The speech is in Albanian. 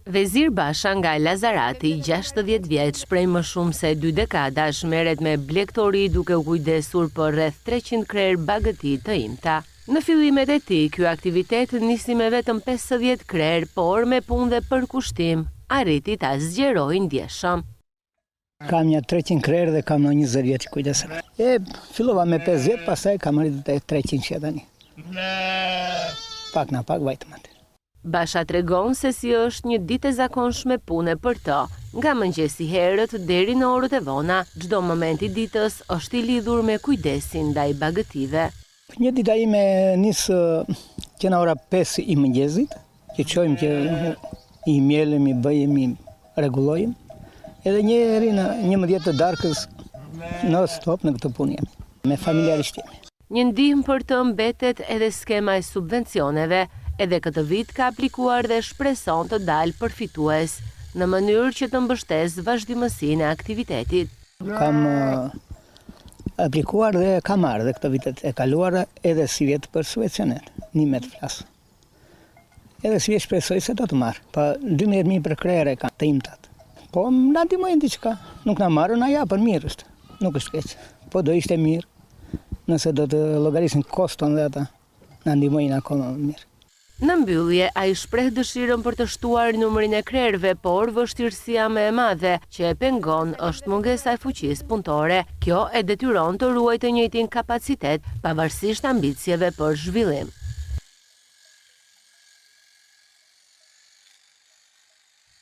Vezir Basha nga Lazarati, 60 vjeç, prej më shumë se 2 dekadash, merret me blegtori duke u kujdesur për rreth 300 krerë bagëti të imta. Në fillimet e tij, ky aktivitet nisi me vetëm 50 krerë, por me punë dhe përkushtim arriti ta zgjerojë ndjeshëm. Kam një 300 krerë dhe kam në 20 vjetë kujdesem. Fillova me 50, pastaj kam arritur te 300 tani. Pak na pak vajtëm atë. Basha tregon se si është një ditë e zakonshme pune për të. Nga mëngjesi herët deri në orët e vona, çdo moment i ditës është i lidhur me kujdesin ndaj bagëtive. Një ditë ime nis që në ora 5 i mëngjesit, që çojmë që i mjelëm, i bëjmë, i rregullojmë. Edhe një herë në 11 të darkës në stop në këtë punë jemi, me familjarisht jemi. Një ndihmë për të mbetet edhe skema e subvencioneve. Edhe këtë vit ka aplikuar dhe shpreson të dalë përfitues, në mënyrë që të mbështes vazhdimësinë e aktivitetit. Kam aplikuar dhe kam marrë dhe këtë vitet e kaluara edhe si vjetë për subvencionet, 1 metr flasë. Edhe si vjetë shpresoj se do të marrë, pa 12.000 për krere ka të imtat. Po na ndihmojnë diçka, nuk na marrën na japën, mirë është, nuk është keq. Po do ishte mirë, nëse do të llogarisin koston dhe ata, na ndihmojnë akoma më mirë. Në mbyllje, ai shpreh dëshirën për të shtuar numrin e krerëve, por vështirësia më e madhe që e pengon është mungesa e fuqisë punëtore. Kjo e detyron të ruajë të njëjtin kapacitet pavarësisht ambicieve për zhvillim.